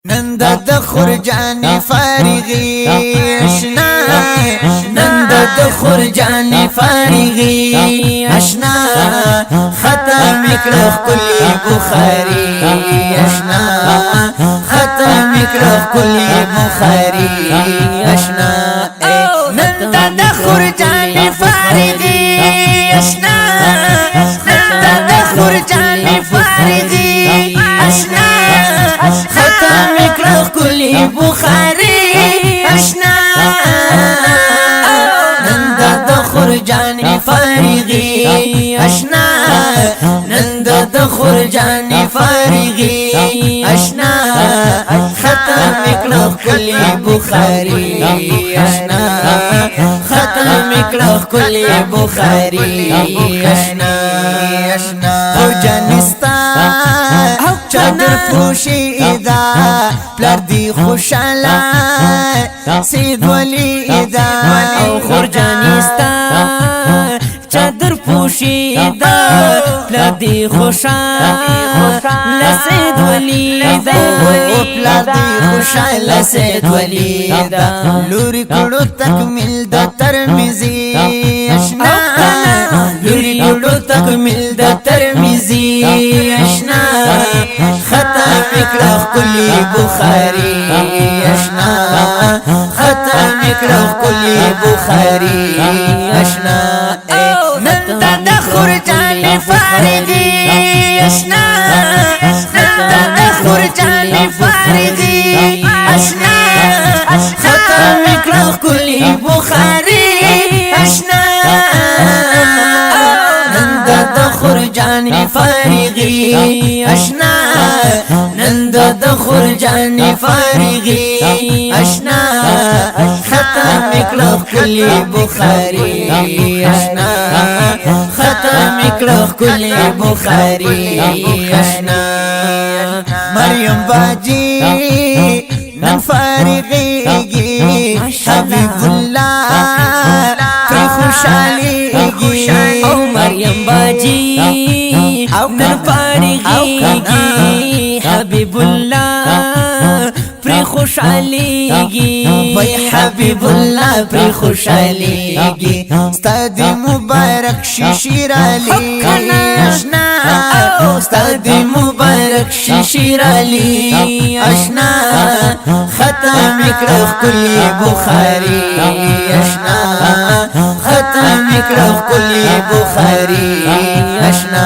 نند د خرجان فارغي اشنا نند د خرجان فارغي اشنا ختم کړه کلی بخاری اشنا ختم کړه کلی بخاری اشنا نند د خرجان فارغي اشنا نند د خرجان فارغي اشنا ختم کړه کلی بخاری اشنا نند د خرجان فارغي اشنا نند د خرجان فارغي اشنا ختم کړه کلی بخاری اشنا ختم کړه کلی بخاری اشنا خرجانستا چادر پوشیدا پلار دی خوشاله سید ولی دا خرجانستا چادر پوشیدا پلار دی خوشاله سید ولی دا پلار دی خوشاله سید ولی دا لوري کړو تکمیل د ترمذی اشنا لوري کړو تکمیل د ترمذی اشنا ختم کړه کلی بخاری اشنا ختم کړه کلی بخاری اشنا نند د خرجان فارغي اشنا نند د خرجان فارغي اشنا ختم کړه کلی بخاری اشنا نند د خرجان فارغي اشنا نند د خرجان فارغي اشنا ختم کړه کلی بخاری اشنا ختم کړه کلی بخاری اشنا مریم باجی نن فارغيږي حبيب الله في خوشاليږي او مریم باجی نن فارغيږي حبيب الله في خوشاليږي وای حبيب الله في خوشاليږي استاد مبارک ششیر علی اشنا استاد مبارک ششیر علی اشنا ختم کړه کلی بخاری اشنا ختم کړه کلی بخاری اشنا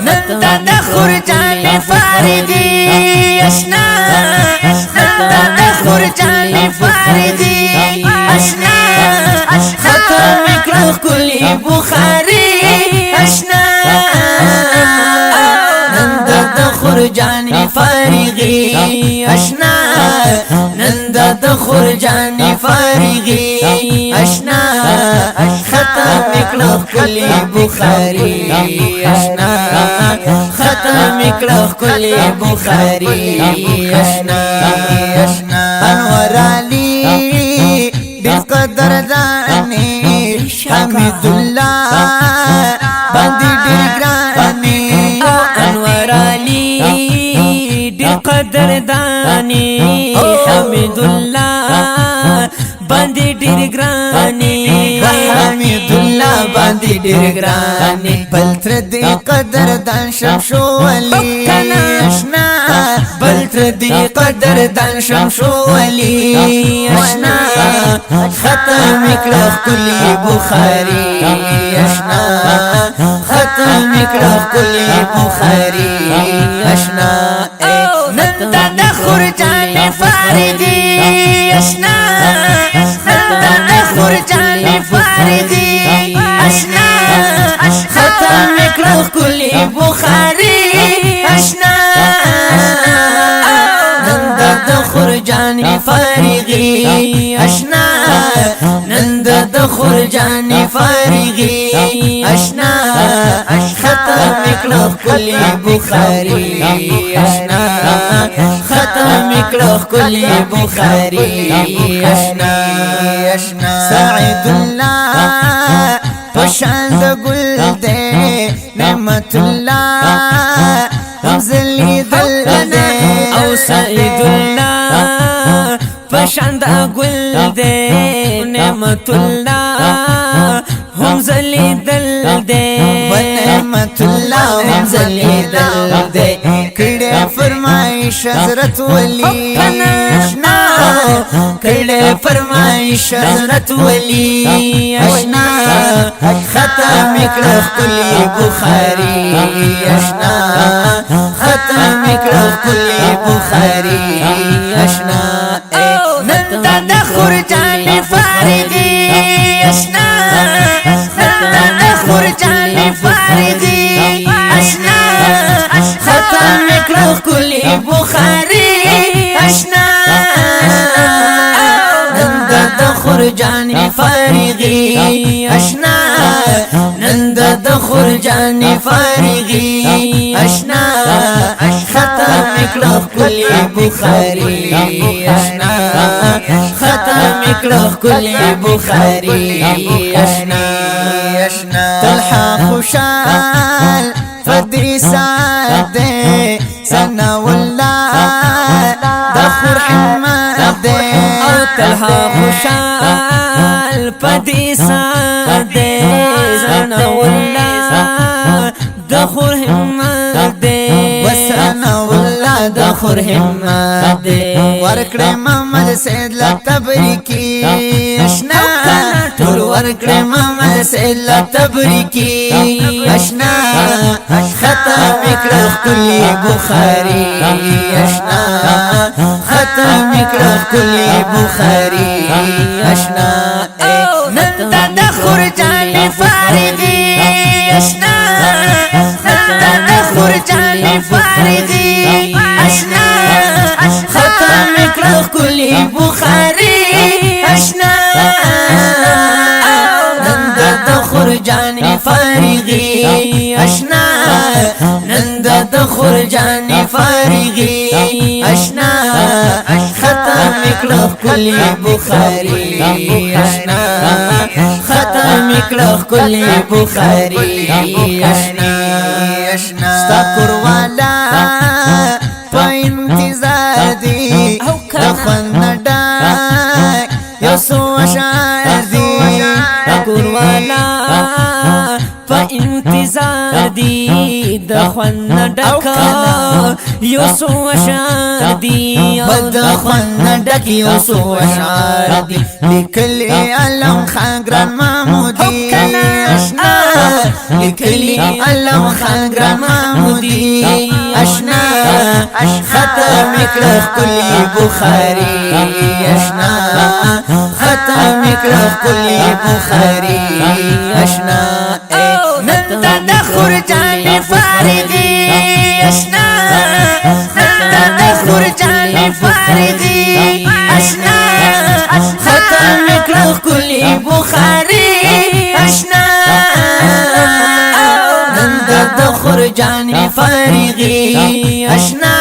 نند د خرجان فارغي اشنا نند د خرجان فارغي اشنا ختم کړه کلی بخاری اشنا نند د خرجان فارغي اشنا نند د خرجان فارغي اشنا ختم کړه کلی بخاری اشنا ختم کړه کلی بخاری اشنا انور علی د قدر دانی حمید الله باندې ډیر ګرانی انور علی د قدر دانی حمید الله باندې ډیر ګرانی حمید الله باندې ډیر ګرانی بل تر دې قدر دان شمشو ولی اشنا بل تر دې قدر دان شمشو ولی اشنا ختم کړه کلی بخاری اشنا ختم کړه کلی بخاری اشنا نند د خرجان فارغي اشنا نند د خرجان فارغي اشنا ختم کړه کلی بخاری اشنا نند د خرجان فارغي اشنا نند د خرجان فارغي اشنا ختم کړه کلی بخاری اشنا ختم کړه کلی بخاری اشنا سعید الله پشان د ګل دے نعمت الله زلی دل دے او سعید الله پشاندا گل دے نعمت الله هم زلی دل دے نعمت الله هم زلی دل دے کڑے فرمائش حضرت ولی اشنا کڑے فرمائش حضرت ولی اشنا ختم کړه کلی بخاری اشنا ختم کړه کلی بخاری اشنا نن د خرجان فارغی اشنا نن د خرجان فارغی اشنا ختم کړه کلی بخاری اشنا نن د خرجان فارغی اشنا نن د خرجان فارغی اشنا ختم کړه کلی بخاری اشنا ختم کړه کلی بخاری اشنا طلحه خوشال فدی ساده سنا والله دخور حمد او طلحه خوشال فدی ساده سنا والله دخور حمد وسنا والله دخور حمد ورکړه محمد سید لتبریکی اشنا ټول ورکړه محمد سید لتبریکی اشنا ختم کړه کلی بخاری اشنا ختم کړه کلی بخاری اشنا نن د خرجان فارغی اشنا نن د خرجان فارغی اشنا ختم کړه کلی بخاری اشنا نن د خرجان فارغی اشنا نن د خرجان فارغی اشنا ختم کړه کلی بخاری اشنا ختم کړه کلی بخاری اشنا ستا کوروالا په انتظار دی خوند ډای یو څو اشعار دی کوروالا په انتظار دی د خوند ډکا یو څو اشعار دی د خوند ډک یو څو اشعار دی لیکلي علم خان ګران محمودي اشنا لیکلي علم خان ګران محمودي اشنا ختم کړه کلی بخاری اشنا ختم کړه کلی بخاری اشنا نن د خرجان فارغی اشنا نن د خرجان فارغی اشنا ختم کړه کلی بخاری اشنا نن د خرجان فارغی اشنا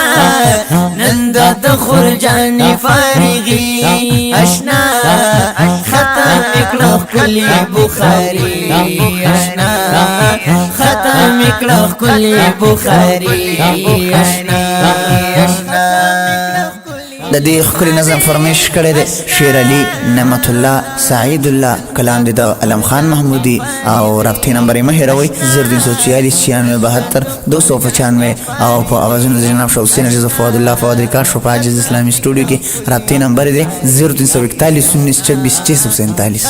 نن د خرجان فارغی اشنا ختم کړه کلی بخاری اشنا ختم کړه کلی بخاری اشنا د دې خوري نظم فرمیش کړی دی شیر علي نعمت الله سعید الله کلام دی د علم خان محمودي او رابطې نمبر یې مه هېروئ 0346 96 72 295 او په اوازونو د جناب شاه حسین رضا فواد الله فواد ریکارډ شو په عاجز اسلامي سټوډیو کې رابطې نمبر دی 0341 19 26 647